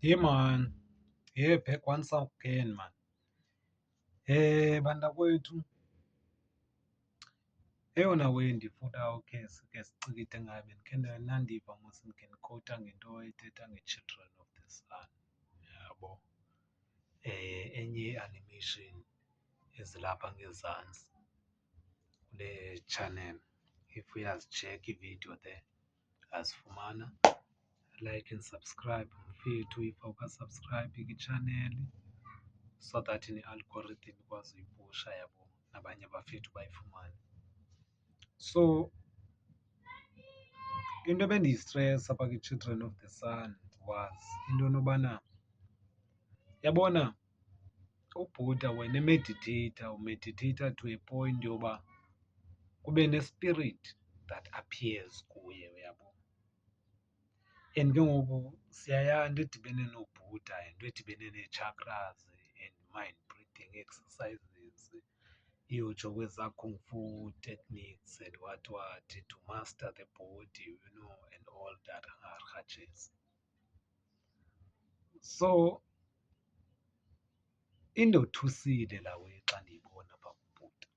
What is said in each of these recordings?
Hey man, hey back once again man. Bantakwethu, eyona way ndifuna ukhe sike sicikide ngayo bendikhe nandiva mos ndikhe ndikhowutha ngento ethetha nge-Children of the Sun. Yabo. Enye i-animation ezilapha ngezantsi kule channel. If uyazijeka iividiyo there, uyazifumana. Like and subscribe mfethu if awukasubscribe kwi-channel, so that ne-algorithm ikwazi uyipusha yabo nabanye abafethu bayifumane. So into ebendiyistresa apha kwi-Children of the Sun was into yobana, yabona ubhuda wena umediteyitha to a point yoba kube ne-spirit that appears kuye, uyabo. And ke ngoku siyaya into edibene nobhuda, into edibene nee-chakras and mind breathing exercises, iyotsho kwezaa kung fu techniques and what to master the body, and all that rhatches. So indothusile laa way xa ndiyibona phaa kubhuda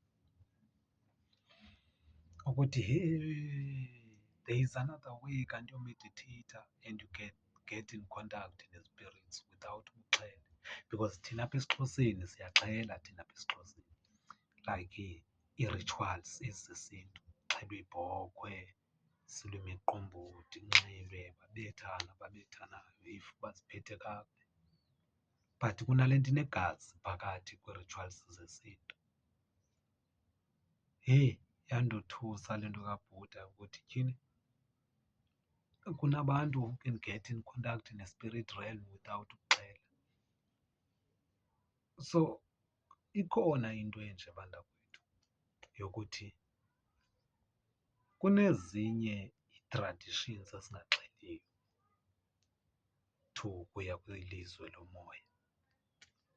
ukuthi there is another way kanti yomediteyitha and you get in contact ne-spirits without uxhele. Because thina apha esiXhoseni siyaxhela, thina apha esiXhoseni, like ii-rituals ezesiNtu, xhelwe ibhokhwe, silwe imiqombothi, inxibe, babethanayo if baziphethe kakuhle. But kunale nto inegazi phakathi kwii-rituals zesiNtu. Yandothusa le nto kabhuda ukuthi tyhini kunabantu who can get in contact ne-spirit realm without ukuxhela. So ikhona into enje bantakwethu yokuthi kunezinye ii-traditions ezingaxheliyo to ukuya kwilizwe lomoya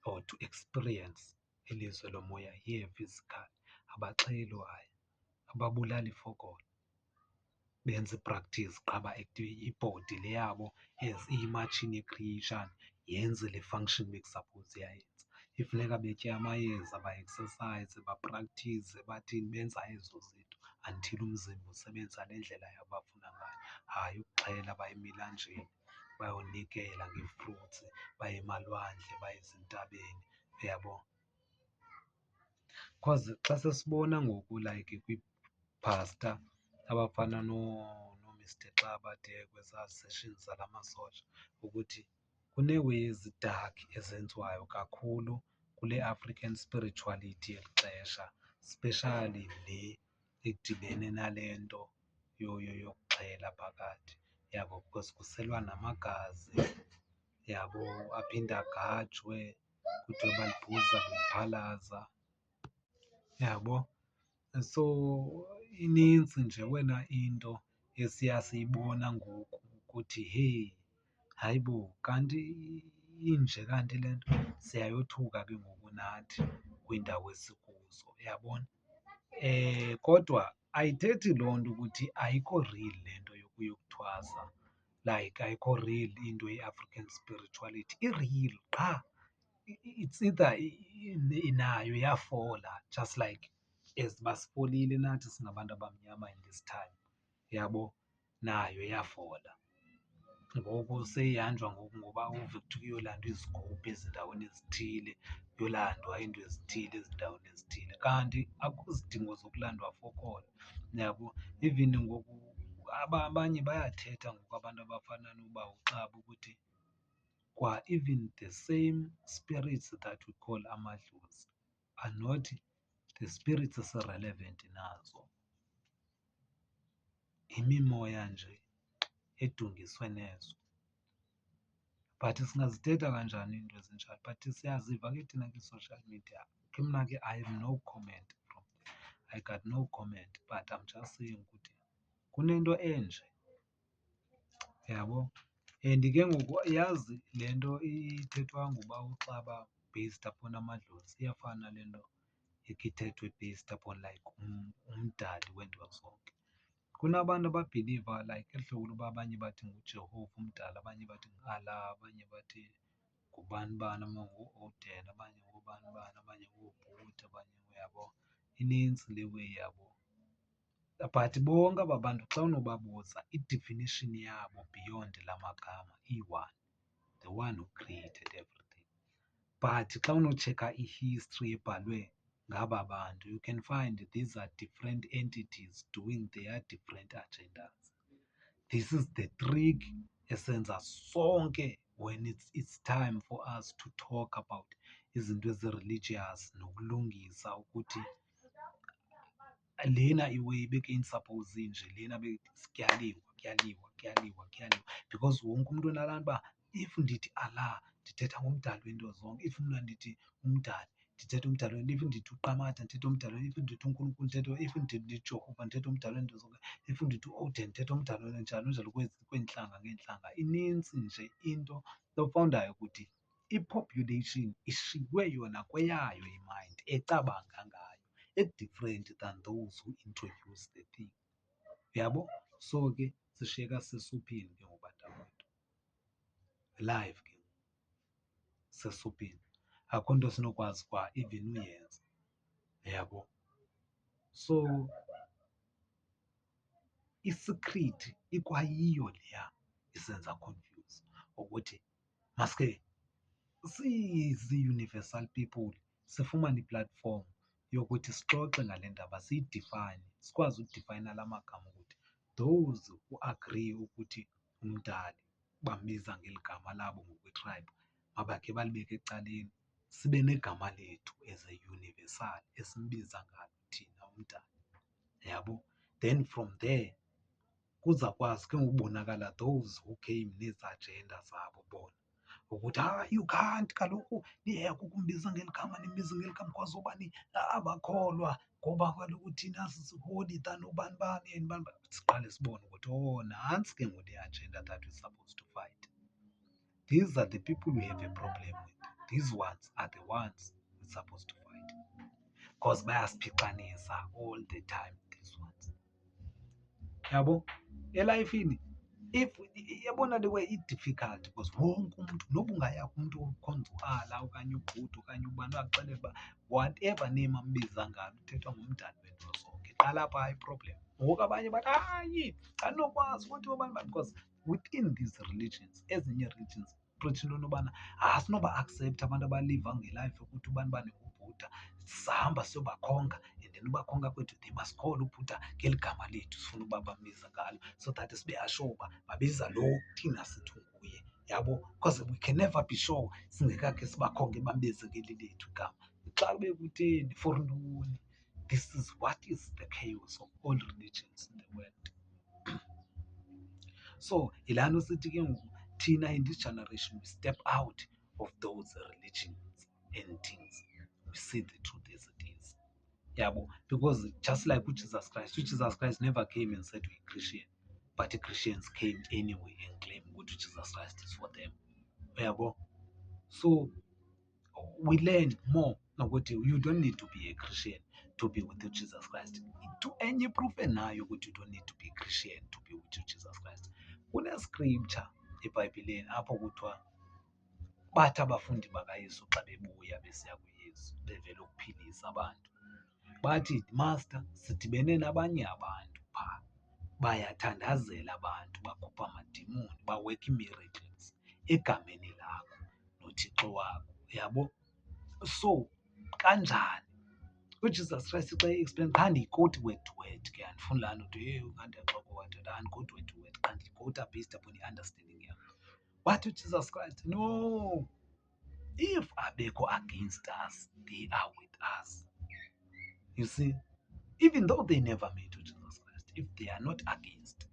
or to experience ilizwe lomoya here physically. Abaxhelwayo, ababulali fokolo, benza i-practice qha ibhodi le yabo as iyimatshini ye-creation yenze le function bekusaphowuze iyayenza. Ifuneka betye amayeza, ba-exercise, baprakthize, bathini, benza ezo zinto until umzimba usebenza le ndlela yabo abafuna ngayo. Hayi ukuxhela baye emilanjeni bayonikela ngee-fruits, baye emalwandle, baye ezintabeni, uyabo. Because xa sesibona ngoku like kwiiphasta abafana no-Mr Xaba there kwezaa sessions zala masotsha, ukuthi kunee-ways dark ezenziwayo kakhulu kule African spirituality yeli xesha, especially le edibene nale nto yokuxhela phakathi, yabo. Because kuselwa namagazi, yabo, aphinde agajwe, kuthiwe balibhuza beliphalaza, yabo. So inintsi nje wena into esiya siyibona ngoku ukuthi heyi, hayi bo, kanti inje kanti le nto. Siyayothuka ke ngoku nathi kwiindawo esikuzo, uyabona. Kodwa ayithethi loo nto ukuthi ayikho real le nto yokuyokuthwasa, like ayikho real into ye-African spirituality. I-real qha, it's either nayo yafola just like as basifolile nathi singabantu abamnyama in this time, yabo, nayo yafola. Ngoku seyihanjwa ngoku ngoba uve kuthiwa kuyolandwa izigubhu ezindaweni ezithile, kuyolandwa iinto ezithile ezindaweni ezithile, kanti akukho zidingo zokulandwa fokolo, yabo. Even ngoku abanye bayathetha ngoku, abantu abafana noba uXaba, ukuthi kwa even the same spirits that we call amadlozi are not the spirits esi-relevant nazo. Yimimoya nje edungiswe nezo. But singazithetha kanjani iinto ezinjalo? But siyaziva ke thina kwi-social media. Ke mna ke I have no comment from there. I got no comment, but I'm just saying ukuthi kunento enje, yabo. And ke ngoku yazi le nto ithethwa nguba uXaba based upon amadlozi iyafana nale nto ikhe ithethwe based upon like umdali weento zonke. Kunabantu ababhiliva like eli hlobo loba abanye bathi nguJehova umdala, abanye bathi ngu-Allah, abanye bathi ngubani bani, ngu-Odin, abanye ngubani bani, abanye ngooBuddha, abanye uyabo, inintsi le way yabo. But bonke aba bantu xa unobabuza i-definition yabo beyond la magama iyi-one, the one who created everything. But xa unotsheka i-history ebhalwe ngaba bantu, you can find these are different entities doing their different agendas. This is the trick esenza sonke when it's time for us to talk about izinto ezi-religious nokulungisa ukuthi lena iway bekeyinsuppose inje, lena kutyaliwa. Because wonke umntu unalantu uba if ndithi Allah ndithetha ngomdali wento zonke, if mna ndithi umdali ndithetha umdali wento, if ndithi uQamata ndithetha umdali wento, if ndithi uNkulunkulu ndithetha, if ndithi Jehova ndithetha umdali wento zonke, if ndithi uOdin ndithetha umdali wento, njalo kweentlanga ngeentlanga. Inintsi nje into ofawundayo ukuthi i-population ishiywe yona kweyayo imind ecabanga ngayo, different than those who introduce the thing. Uyabo? So ke sishiyeka sesuphini ke ngobantakwethu, live ke sesuphini, akho nto sinokwazi kwa even uyenza. Uyabo? So i-secret ikwayiyo leya isenza confuse ukuthi maske sizi-universal people sifumane i-platform yokuthi sixoxe ngale ndaba, siyidifayine, sikwazi udifayina la magama ukuthi those who agree ukuthi umdali bambiza ngeli gama labo ngokwe-tribe mabakhe balibeke ecaleni, sibe negama lethu as a universal esimbiza ngalo thina umdali. Yabo? Then from there kuzawukwazi ke ngokubonakala those who came nezi agenda zabo bona ukuthi you can't, kaloku niyeka ukumbiza ngeli gama, nimbiza ngeli gama because ubani abakholwa ngoba kaloku thina sisi-holy than ubani bani and bani bani. Siqale sibone ukuthi nantsi ke ngoku le agenda that we're supposed to fight. These are the people we have a problem with. These ones are the ones we're supposed to fight because bayasiphixanisa all the time these ones. Yabo? Elifini if yabona the way i-difficult because wonke umntu noba ungaya kumntu okhonza u-Allah okanye uBuddha okanye ubani akuxelele uba whatever name ambiza ngalo uthethwa ngumdali wento zonke, iqala pha iproblem. Ngoku abanye bathi hayi andinokwazi ukuthi obani bani, because within these religions, ezinye religions preach into yobana asinoba-accept abantu abaliva ngelife ukuthi ubani bani nguBuddha, sihamba siyobakhonka and then ubakhonka kwethu they must call uBuddha ngeli gama lethu sifuna uba bambiza ngalo, so that sibe asure uba babiza lo thina sithi nguye. Yabo? Because we can never be sure singekakhe sibakhonke bambize ngeli lethu igama. Xa kube kutheni for ntoni? This is what is the chaos of all religions in the world. So yilaa nto sithi ke ngoku thina in this generation we step out of those religions and things, we see the truth as it is. Yabo? Because just like uJesus Christ never came and said we're Christian, but the Christians came anyway and claimed ukuthi uJesus Christ is for them. Yabo? So we learn more ukuthi you don't need to be a Christian to be with Jesus Christ. To enye proof enayo ukuthi you don't need to be a Christian to be with Jesus Christ. Kune-scripture eBhayibhileni apho kuthiwa bathi abafundi bakaYesu xa bebuya besiya kuYesu bevela ukuphilisa abantu, bathi Master, sidibene nabanye abantu phaa bayathandazela abantu, bakhupha amadimoni, baweka ii-miracles egameni lakho noThixo wakho. Yabo? So kanjani uJesus Christ xa e-explain, khandiyikoti word to word ke, andifuni laa nto uthi ungandiyaxokowathela, andikoti word to word, khandiyikota based upon i-understanding yam. Wathi uJesus Christ, no, if abekho against us, they are with us. You see, even though they never met uJesus Christ, if they are not against,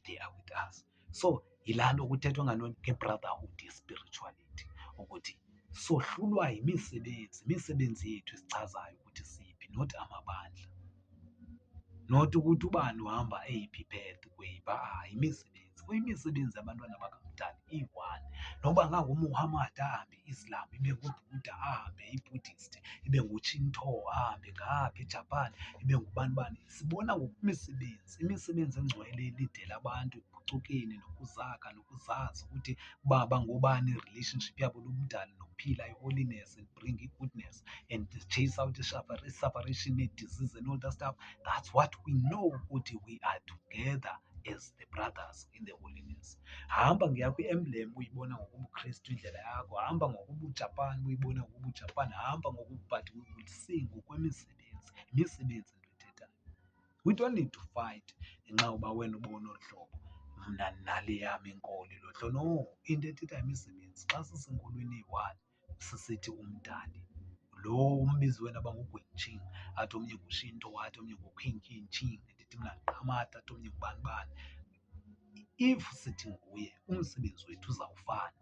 they are with us. So yilaa nto kuthethwa ngantoni nge-brotherhood ye-spirituality, ukuthi sohlulwa imisebenzi yethu esichazayo ukuthi siphi, not amabandla, not ukuthi ubani uhamba eyiphi path kweyiphi, imisebenzi. Imisebenzi yabantwana bakamdali iyi-one, noba nganguMuhammad ahambe i-Islam, ibe nguBuddha ahambe i-Buddhist, ibe nguShinto ahambe ngapha eJapan, ibe ngubani bani. Sibona ngokwemisebenzi, imisebenzi engcwele elidela abantu ekuphucukeni nokuzakha nokuzazi ukuthi baba ngobani, i-relationship yabo nobudala nokuphila i-holiness and bring i-goodness and chase out i-separation ne-disease and all that stuff. That's what we know ukuthi we are together as the brothers in the holiness. Hamba ngiya kwi-emblem uyibona ngokubuKristu indlela yakho, hamba ngokubuJapan uyibona ngokubuJapan, hamba but we will see ngokwemisebenzi, imisebenzi into ethethayo. We don't need to fight ngenxa uba wena ubona olu hlobo mna nale yam inkolo ilo hlobo. No, into ethetha imisebenzi. Xa sisenkolweni eyi-one sisithi umdali lo umbizi wena abanguGwenching, athi omnye nguShinto, athi omnye nguQinqing, ndithi mna ndiQamata, athi omnye ngubani bani. If sithi nguye, umsebenzi wethu uzawufana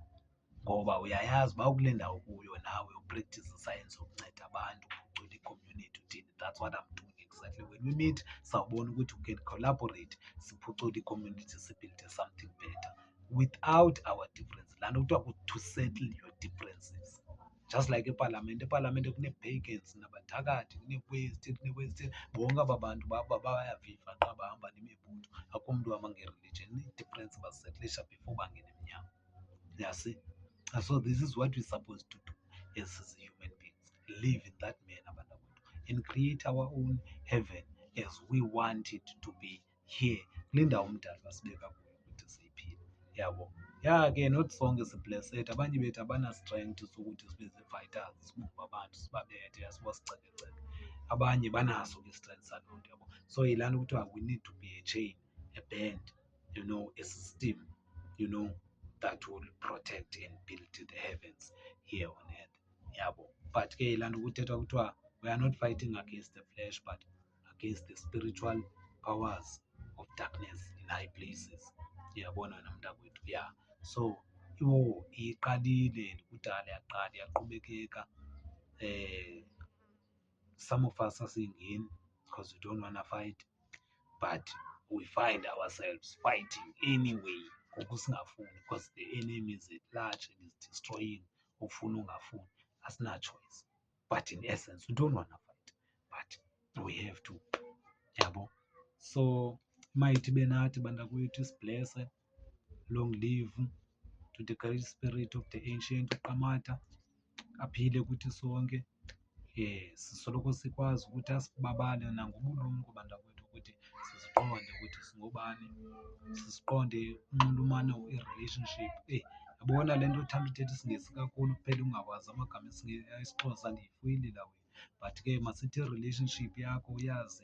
ngoba uyayazi uba kule ndawo kuyo nawe upractice isayensi yokunceda abantu uphucula i-community uthini. That's what I'm doing exactly. When we meet sawubona ukuthi we can collaborate, siphucule i-community, sibuilde something better without our differences. Laa nto kuthiwa to settle your differences. Just like epalamente kunee-pagans nabadakati, kunee-west, bonke aba bantu bayaviva xa bahamba nemibutho. Akukho mntu uhamba nge-religion, i-difference bazisettlisha before bangene emnyango. Yasi? So this is what we're supposed to do as human beings. Live in that manner, banakwethu, and create our own heaven as we want it to be here. Kule ndawo umdala wasibeka kuyo ukuthi siyiphile. Yabo. Ya ke not sonke siblessed. Abanye bethu abana-strength sokuthi sibe zii-fighters, sibumbe abantu, sibabethe, sibasicekeceke. Abanye banaso ke i-strength saloo nto, yabo. So yilaa nto kuthiwa we need to be a chain, a band, a system, that will protect and build the heavens here on earth. Yabo. But ke yilaa nto kuthethwa kuthiwa we are not fighting against the flesh but against the spiritual powers of darkness in high places. Uyabona wena mntakwethu. Yeah. So iqalile kudala, yaqala yaqhubekeka. Some of us asingeni because we don't want to fight, but we find ourselves fighting anyway ngokusingafuni because the enemy is at large and is destroying. Ufuna ungafuni, asina choice, but in essence we don't want to fight but we have to. Yabo. So mighty benathi bantakwethu, isiblesse, long live to the great spirit of the ancient uQamata, aphile kuthi sonke. Sisoloko sikwazi ukuthi asibabale nangobulumko bantakwethu, ukuthi siziqonde ukuthi singobani, siziqonde unxulumano, i-relationship. Yabona le nto uthanda uthetha isiNgesi kakhulu kuphela ungakwazi amagama esiXhosa, ndiyifuyile laa wena. But ke masithi i-relationship yakho uyazi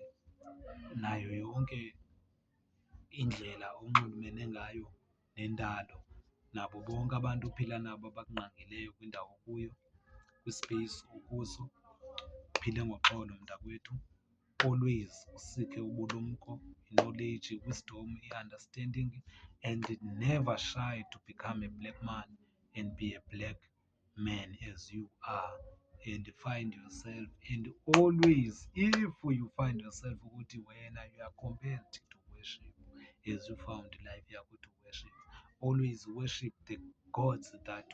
nayo yonke indlela onxulumene ngayo nendalo, nabo bonke abantu uphila nabo abakungqongileyo kwindawo okuyo, kwispace okuso. Uphile ngoxolo mntakwethu. Always usike ubulumko, knowledge, wisdom, understanding, and never shy to become a black man and be a black man as you are, and find yourself. And always, if you find yourself ukuthi wena you are compelled to worship as you found life yakho to worship, always worship the gods that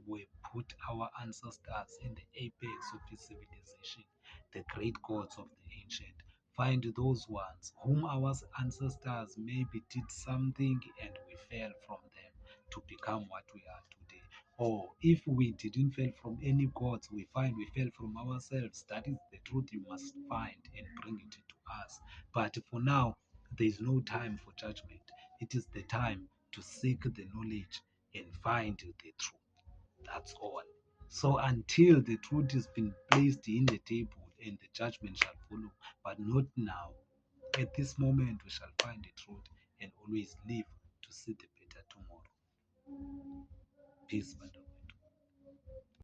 were put our ancestors in the apex of the civilization, the great gods of the ancient. Find those ones whom our ancestors maybe did something and we fell from them to become what we are today. Or if we didn't fall from any gods, we find we fell from ourselves. That is the truth you must find and bring it to us. But for now, there is no time for judgment. It is the time to seek the knowledge and find the truth. That's all. So until the truth has been placed in the table and the judgment shall follow, but not now. At this moment we shall find the truth and always live to see the better tomorrow. Peace, my